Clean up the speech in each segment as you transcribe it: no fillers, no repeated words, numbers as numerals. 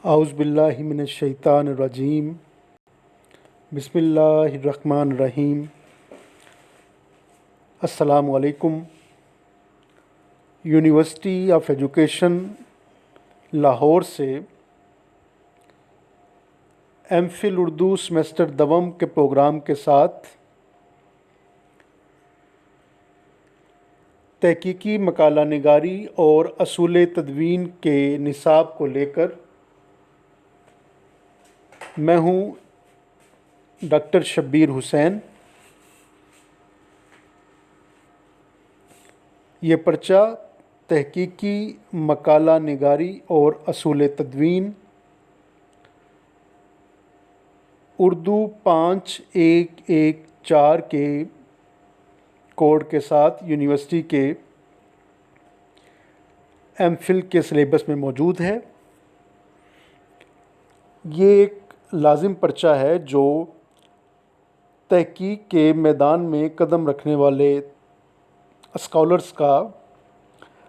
اعوذ باللہ من الشیطان الرجیم بسم اللہ الرحمن الرحیم۔ السلام علیکم۔ یونیورسٹی آف ایجوکیشن لاہور سے ایم فل اردو سیمسٹر دوم کے پروگرام کے ساتھ تحقیقی مقالہ نگاری اور اصول تدوین کے نصاب کو لے کر میں ہوں ڈاکٹر شبیر حسین۔ یہ پرچہ تحقیقی مقالہ نگاری اور اصول تدوین اردو 5114 کے کوڈ کے ساتھ یونیورسٹی کے ایم فل کے سلیبس میں موجود ہے۔ یہ ایک لازم پرچہ ہے جو تحقیق کے میدان میں قدم رکھنے والے اسکالرس کا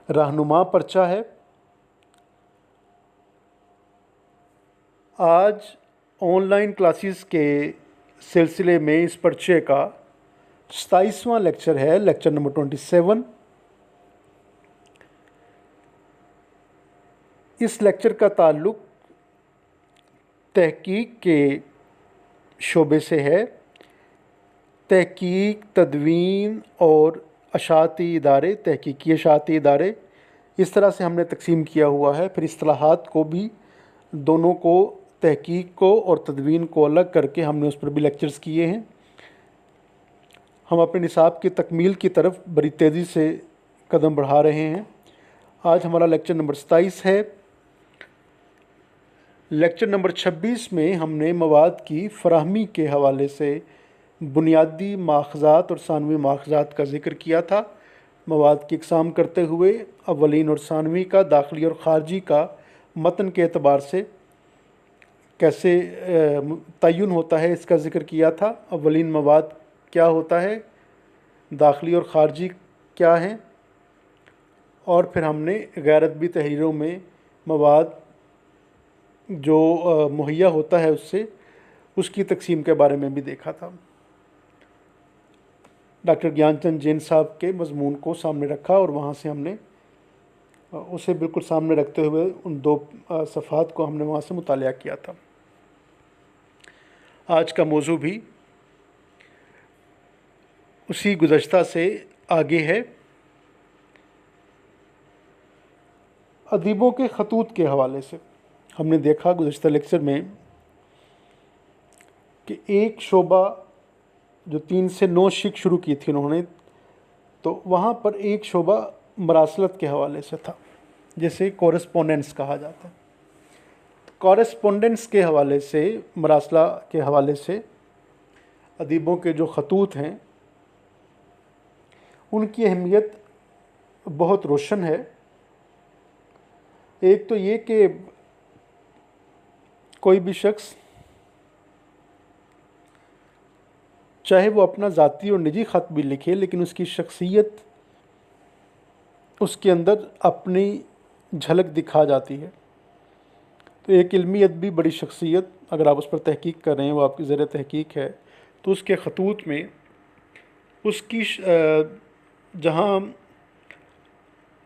رہنما پرچہ ہے۔ آج آن لائن کلاسز کے سلسلے میں اس پرچے کا 27واں لیکچر ہے، لیکچر نمبر 27۔ اس لیکچر کا تعلق تحقیق کے شعبے سے ہے۔ تحقیق، تدوین اور اشاعتی ادارے، تحقیقی اشاعتی ادارے، اس طرح سے ہم نے تقسیم کیا ہوا ہے۔ پھر اصطلاحات کو بھی، دونوں کو، تحقیق کو اور تدوین کو الگ کر کے ہم نے اس پر بھی لیکچرز کیے ہیں۔ ہم اپنے نصاب کی تکمیل کی طرف بڑی تیزی سے قدم بڑھا رہے ہیں۔ آج ہمارا لیکچر نمبر 27 ہے۔ لیکچر نمبر 26 میں ہم نے مواد کی فراہمی کے حوالے سے بنیادی ماخذات اور ثانوی ماخذات کا ذکر کیا تھا۔ مواد کی اقسام کرتے ہوئے اولین اور ثانوی کا، داخلی اور خارجی کا متن کے اعتبار سے کیسے تعین ہوتا ہے اس کا ذکر کیا تھا۔ اولین مواد کیا ہوتا ہے، داخلی اور خارجی کیا ہیں، اور پھر ہم نے غیر ادبی تحریروں میں مواد جو مہیا ہوتا ہے اس کی تقسیم کے بارے میں بھی دیکھا تھا۔ ڈاکٹر گیان چند جین صاحب کے مضمون کو سامنے رکھا اور وہاں سے ہم نے اسے بالکل سامنے رکھتے ہوئے ان 2 صفحات کو ہم نے وہاں سے مطالعہ کیا تھا۔ آج کا موضوع بھی اسی گزشتہ سے آگے ہے۔ ادیبوں کے خطوط کے حوالے سے ہم نے دیکھا گزشتہ لیکچر میں کہ ایک شعبہ جو 3 سے 9 شق شروع کی تھی انہوں نے، تو وہاں پر ایک شعبہ مراسلت کے حوالے سے تھا، جسے کورسپونڈنس کہا جاتا ہے۔ کورسپونڈنس کے حوالے سے، مراسلہ کے حوالے سے ادیبوں کے جو خطوط ہیں ان کی اہمیت بہت روشن ہے۔ ایک تو یہ کہ کوئی بھی شخص چاہے وہ اپنا ذاتی اور نجی خط بھی لکھے، لیکن اس کی شخصیت، اس کے اندر اپنی جھلک دکھا جاتی ہے۔ تو ایک علمی ادبی بڑی شخصیت، اگر آپ اس پر تحقیق کر رہے ہیں، وہ آپ کی زیر تحقیق ہے، تو اس کے خطوط میں اس کی جہاں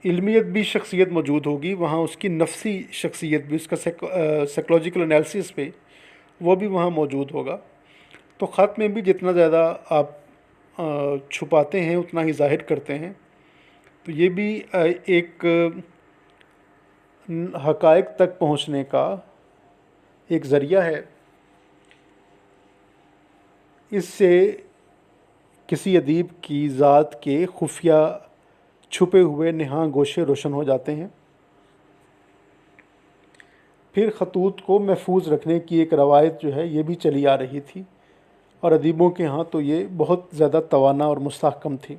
علمی ادبی شخصیت موجود ہوگی، وہاں اس کی نفسی شخصیت بھی، اس کا سائیکولوجیکل انالیسس پہ وہ بھی وہاں موجود ہوگا۔ تو خط میں بھی جتنا زیادہ آپ چھپاتے ہیں اتنا ہی ظاہر کرتے ہیں۔ تو یہ بھی ایک حقائق تک پہنچنے کا ایک ذریعہ ہے۔ اس سے کسی ادیب کی ذات کے خفیہ چھپے ہوئے نہاں گوشے روشن ہو جاتے ہیں۔ پھر خطوط کو محفوظ رکھنے کی ایک روایت جو ہے یہ بھی چلی آ رہی تھی، اور ادیبوں کے ہاں تو یہ بہت زیادہ توانا اور مستحکم تھی۔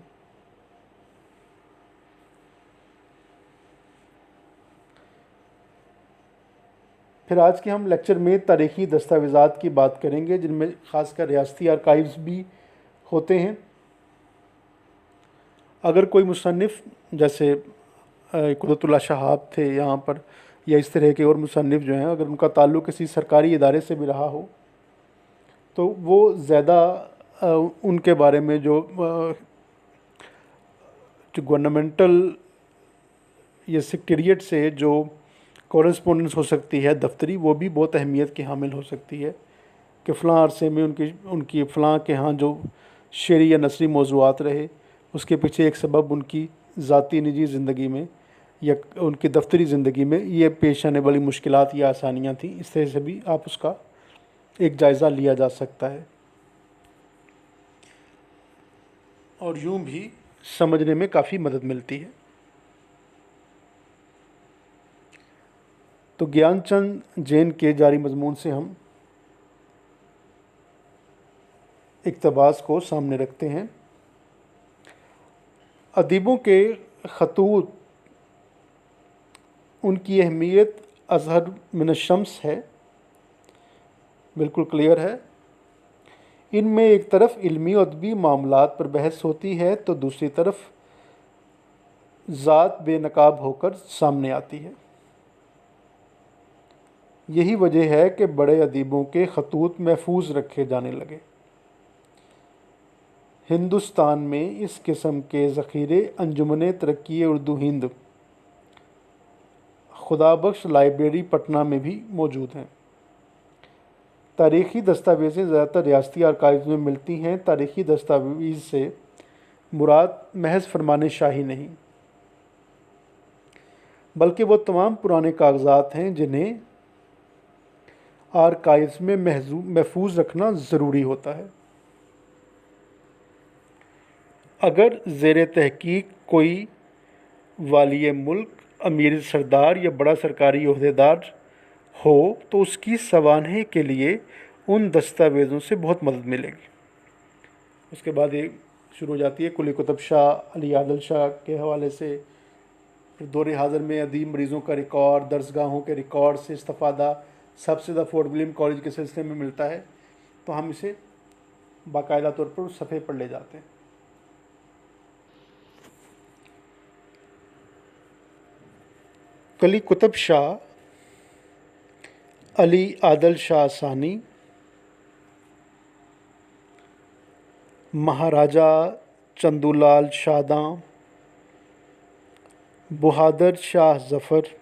پھر آج کے ہم لیکچر میں تاریخی دستاویزات کی بات کریں گے، جن میں خاص کر ریاستی آرکائیوز بھی ہوتے ہیں۔ اگر کوئی مصنف جیسے قدرت اللہ شہاب تھے یہاں پر، یا اس طرح کے اور مصنف جو ہیں اگر ان کا تعلق کسی سرکاری ادارے سے بھی رہا ہو تو وہ زیادہ ان کے بارے میں جو گورنمنٹل یا سیکریٹریٹ سے جو کورسپونڈنس ہو سکتی ہے دفتری، وہ بھی بہت اہمیت کی حامل ہو سکتی ہے کہ فلاں عرصے میں ان کی فلاں کے ہاں جو شعری یا نثری موضوعات رہے، اس کے پیچھے ایک سبب ان کی ذاتی نجی زندگی میں یا ان کی دفتری زندگی میں یہ پیش آنے والی مشکلات یا آسانیاں تھیں. اس طرح سے بھی آپ اس کا ایک جائزہ لیا جا سکتا ہے اور یوں بھی سمجھنے میں کافی مدد ملتی ہے. تو گیان چند جین کے جاری مضمون سے ہم اقتباس کو سامنے رکھتے ہیں. ادیبوں کے خطوط، ان کی اہمیت اظہر من الشمس ہے، بالکل کلیئر ہے. ان میں ایک طرف علمی و ادبی معاملات پر بحث ہوتی ہے تو دوسری طرف ذات بے نقاب ہو کر سامنے آتی ہے. یہی وجہ ہے کہ بڑے ادیبوں کے خطوط محفوظ رکھے جانے لگے. ہندوستان میں اس قسم کے ذخیرے انجمن ترقی اردو ہند خدا بخش لائبریری پٹنہ میں بھی موجود ہیں. تاریخی دستاویزیں زیادہ تر ریاستی آرکائیوز میں ملتی ہیں. تاریخی دستاویز سے مراد محض فرمان شاہی نہیں بلکہ وہ تمام پرانے کاغذات ہیں جنہیں آرکائیوز میں محفوظ رکھنا ضروری ہوتا ہے. اگر زیر تحقیق کوئی والی ملک، امیر سردار یا بڑا سرکاری عہدیدار ہو تو اس کی سوانح کے لیے ان دستاویزوں سے بہت مدد ملے گی. اس کے بعد یہ شروع ہو جاتی ہے کلی کتب شاہ علی عادل شاہ کے حوالے سے. پھر دور حاضر میں ادیب مریضوں کا ریکارڈ، درسگاہوں کے ریکارڈ سے استفادہ سب سے زیادہ فورٹ ولیم کالج کے سلسلے میں ملتا ہے. تو ہم اسے باقاعدہ طور پر اس صفحے پر لے جاتے ہیں. کلی کتب شاہ علی عادل شاہ ثانی، مہاراجہ چندولال شاداں، بہادر شاہ ظفر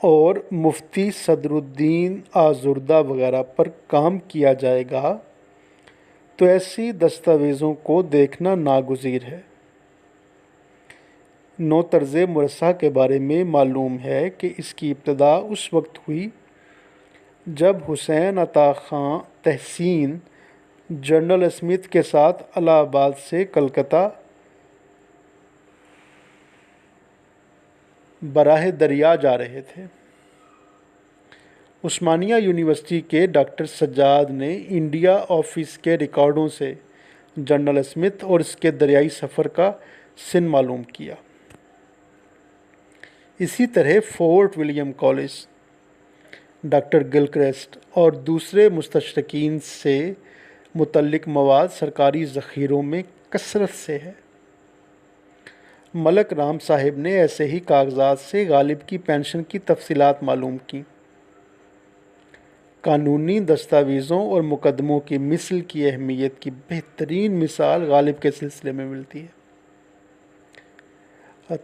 اور مفتی صدر الدین آزردہ وغیرہ پر کام کیا جائے گا تو ایسی دستاویزوں کو دیکھنا ناگزیر ہے. نو طرز مرصع کے بارے میں معلوم ہے کہ اس کی ابتدا اس وقت ہوئی جب حسین عطا خاں تحسین جنرل اسمتھ کے ساتھ الہ آباد سے کلکتہ براہ دریا جا رہے تھے. عثمانیہ یونیورسٹی کے ڈاکٹر سجاد نے انڈیا آفس کے ریکارڈوں سے جنرل اسمتھ اور اس کے دریائی سفر کا سن معلوم کیا. اسی طرح Fort William College, doctor Gilchrist اور دوسرے مستشرقین سے متعلق مواد سرکاری ذخیروں میں کثرت سے ہے. ملک رام صاحب نے ایسے ہی کاغذات سے غالب کی پینشن کی تفصیلات معلوم کیں. قانونی دستاویزوں اور مقدموں کی مثل کی اہمیت کی بہترین مثال غالب کے سلسلے میں ملتی ہے.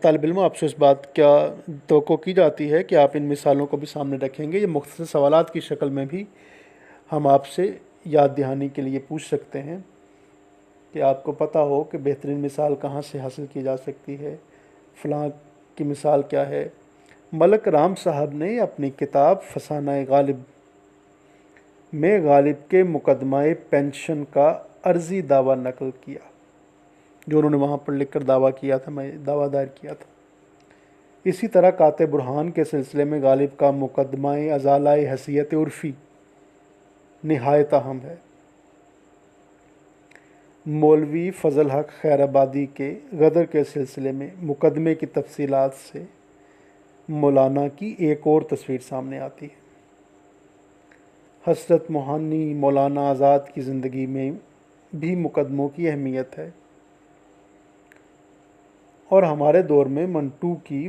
طالب علموں، آپ سے اس بات کا توقع کی جاتی ہے کہ آپ ان مثالوں کو بھی سامنے رکھیں گے. یہ مختصر سوالات کی شکل میں بھی ہم آپ سے یاد دہانی کے لیے پوچھ سکتے ہیں کہ آپ کو پتہ ہو کہ بہترین مثال کہاں سے حاصل کی جا سکتی ہے، فلاں کی مثال کیا ہے. ملک رام صاحب نے اپنی کتاب فسانہ غالب میں غالب کے مقدمہ پینشن کا عرضی دعویٰ نقل کیا، جو انہوں نے وہاں پر لکھ کر دعویٰ کیا تھا، میں دعویٰ دائر کیا تھا. اسی طرح کاتب برہان کے سلسلے میں غالب کا مقدمہ ازالہ حیثیت عرفی نہایت اہم ہے. مولوی فضل حق خیر آبادی کے غدر کے سلسلے میں مقدمے کی تفصیلات سے مولانا کی ایک اور تصویر سامنے آتی ہے. حسرت موہانی مولانا آزاد کی زندگی میں بھی مقدموں کی اہمیت ہے اور ہمارے دور میں منٹو کی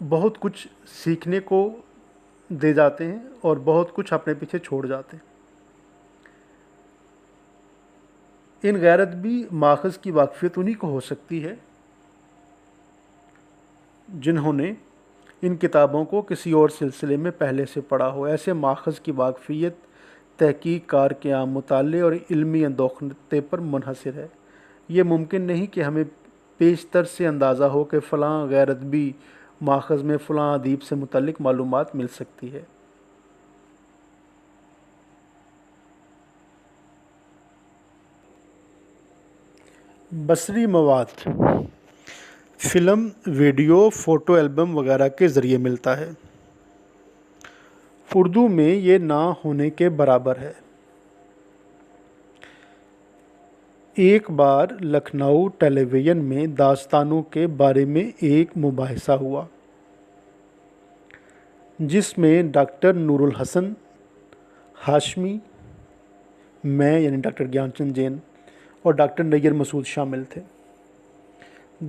بہت کچھ سیکھنے کو دے جاتے ہیں اور بہت کچھ اپنے پیچھے چھوڑ جاتے ہیں۔ ان غیر ادبی ماخذ کی واقفیت انہی کو ہو سکتی ہے جنہوں نے ان کتابوں کو کسی اور سلسلے میں پہلے سے پڑھا ہو۔ ایسے ماخذ کی واقفیت تحقیق، کار قیام، مطالعے اور علمی اندوختہ پر منحصر ہے۔ یہ ممکن نہیں کہ ہمیں پیشتر سے اندازہ ہو کہ فلاں غیر ادبی ماخذ میں فلاں ادیب سے متعلق معلومات مل سکتی ہے۔ بصری مواد فلم، ویڈیو، فوٹو البم وغیرہ کے ذریعے ملتا ہے۔ اردو میں یہ نہ ہونے کے برابر ہے۔ ایک بار لکھنؤ ٹیلی ویژن میں داستانوں کے بارے میں ایک مباحثہ ہوا جس میں ڈاکٹر نور الحسن ہاشمی، میں یعنی ڈاکٹر گیان چند جین اور ڈاکٹر نیر مسعود شامل تھے۔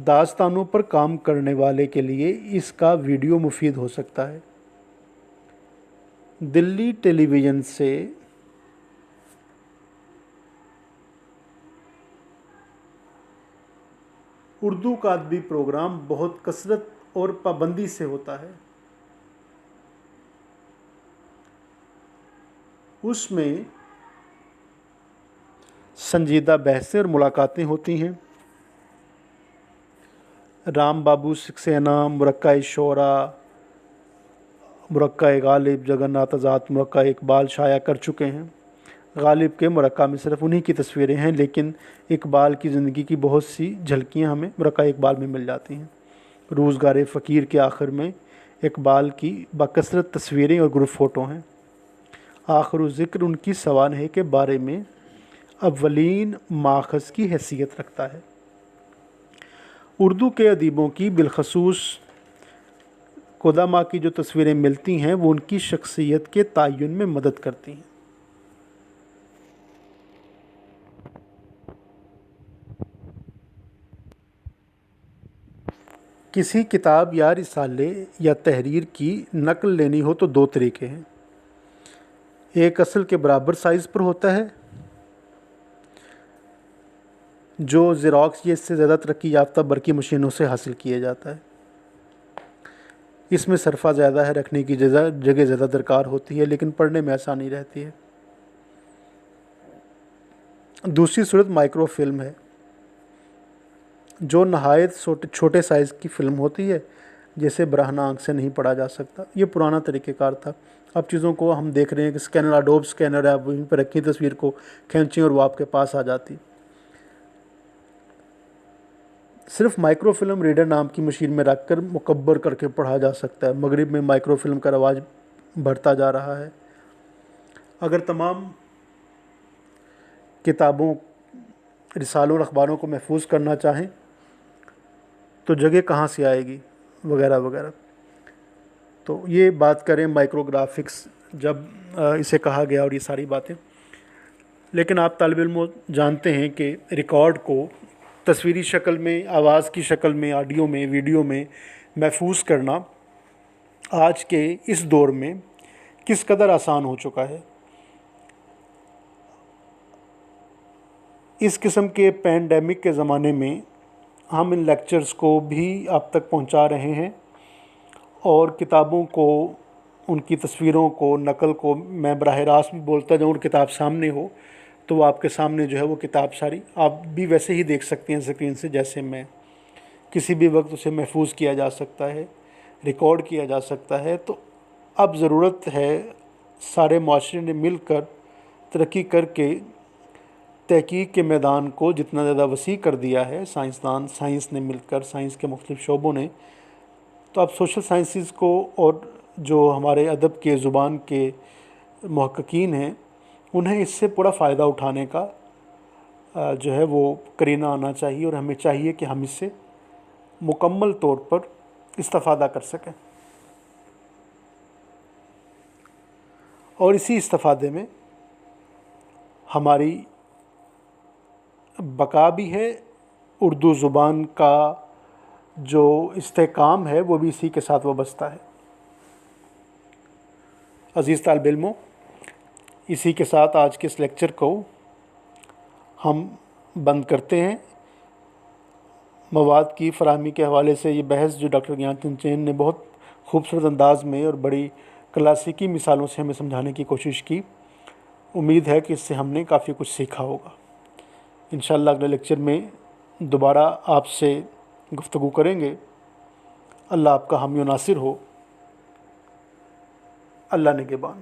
داستانوں پر کام کرنے والے کے لیے اس کا ویڈیو مفید ہو سکتا ہے۔ دلی ٹیلی ویژن سے اردو کا ادبی پروگرام بہت کثرت اور پابندی سے ہوتا ہے۔ اس میں سنجیدہ بحثیں اور ملاقاتیں ہوتی ہیں۔ رام بابو سکسینہ، مرکہ شعراء، مرکہ غالب، جگن ناتھ آزاد، مرکہ اقبال شائع کر چکے ہیں۔ غالب کے مرکہ میں صرف انہی کی تصویریں ہیں، لیکن اقبال کی زندگی کی بہت سی جھلکیاں ہمیں مرکہ اقبال میں مل جاتی ہیں۔ روزگار فقیر کے آخر میں اقبال کی بکثرت تصویریں اور گروپ فوٹو ہیں۔ آخر الذکر ان کی سوانح کے بارے میں اولین ماخذ کی حیثیت رکھتا ہے۔ اردو کے ادیبوں کی بالخصوص قدماء کی جو تصویریں ملتی ہیں وہ ان کی شخصیت کے تعین میں مدد کرتی ہیں۔ کسی کتاب یا رسالے یا تحریر کی نقل لینی ہو تو دو طریقے ہیں۔ ایک اصل کے برابر سائز پر ہوتا ہے جو زیراکس یا اس سے زیادہ ترقی یافتہ برقی مشینوں سے حاصل کیا جاتا ہے۔ اس میں صرفہ زیادہ ہے، رکھنے کی جگہ زیادہ درکار ہوتی ہے، لیکن پڑھنے میں آسانی رہتی ہے۔ دوسری صورت مائکرو فلم ہے جو نہایت چھوٹے سائز کی فلم ہوتی ہے جسے برہنہ آنکھ سے نہیں پڑھا جا سکتا۔ یہ پرانا طریقہ کار تھا۔ اب چیزوں کو ہم دیکھ رہے ہیں کہ اسکینر، اڈوب اسکینر ہے، آپ وہیں پہ رکھی تصویر کو کھینچیں اور وہ آپ کے پاس آ جاتی۔ صرف مائکرو فلم ریڈر نام کی مشین میں رکھ کر مکبر کر کے پڑھا جا سکتا ہے۔ مغرب میں مائکرو فلم کا رواج بڑھتا جا رہا ہے۔ اگر تمام کتابوں، رسالوں اور اخباروں کو محفوظ کرنا چاہیں تو جگہ کہاں سے آئے گی، وغیرہ وغیرہ۔ تو یہ بات کریں مائکرو گرافکس جب اسے کہا گیا اور یہ ساری باتیں، لیکن آپ طالب علم جانتے ہیں کہ ریکارڈ کو تصویری شکل میں، آواز کی شکل میں، آڈیو میں، ویڈیو میں محفوظ کرنا آج کے اس دور میں کس قدر آسان ہو چکا ہے۔ اس قسم کے پینڈیمک کے زمانے میں ہم ان لیکچرز کو بھی آپ تک پہنچا رہے ہیں اور کتابوں کو، ان کی تصویروں کو، نقل کو میں براہ راست بھی بولتا جاؤں اور کتاب سامنے ہو تو وہ آپ کے سامنے جو ہے وہ کتاب ساری آپ بھی ویسے ہی دیکھ سکتے ہیں اسکرین سے جیسے میں۔ کسی بھی وقت اسے محفوظ کیا جا سکتا ہے، ریکارڈ کیا جا سکتا ہے۔ تو اب ضرورت ہے سارے معاشرے نے مل کر ترقی کر کے تحقیق کے میدان کو جتنا زیادہ وسیع کر دیا ہے، سائنسدان، سائنس نے مل کر، سائنس کے مختلف شعبوں نے، تو اب سوشل سائنسز کو اور جو ہمارے ادب کے، زبان کے محققین ہیں انہیں اس سے پورا فائدہ اٹھانے کا جو ہے وہ کرینہ آنا چاہیے، اور ہمیں چاہیے کہ ہم اس سے مکمل طور پر استفادہ کر سکیں، اور اسی استفادے میں ہماری بقا بھی ہے، اردو زبان کا جو استحکام ہے وہ بھی اسی کے ساتھ وابستہ ہے۔ عزیز طالب علموں، اسی کے ساتھ آج کے اس لیکچر کو ہم بند کرتے ہیں۔ مواد کی فراہمی کے حوالے سے یہ بحث جو ڈاکٹر گیان چند چین نے بہت خوبصورت انداز میں اور بڑی کلاسیکی مثالوں سے ہمیں سمجھانے کی کوشش کی، امید ہے کہ اس سے ہم نے کافی کچھ سیکھا ہوگا۔ انشاءاللہ اگلے لیکچر میں دوبارہ آپ سے گفتگو کریں گے۔ اللہ آپ کا حامی و ناصر ہو۔ اللہ نگہبان۔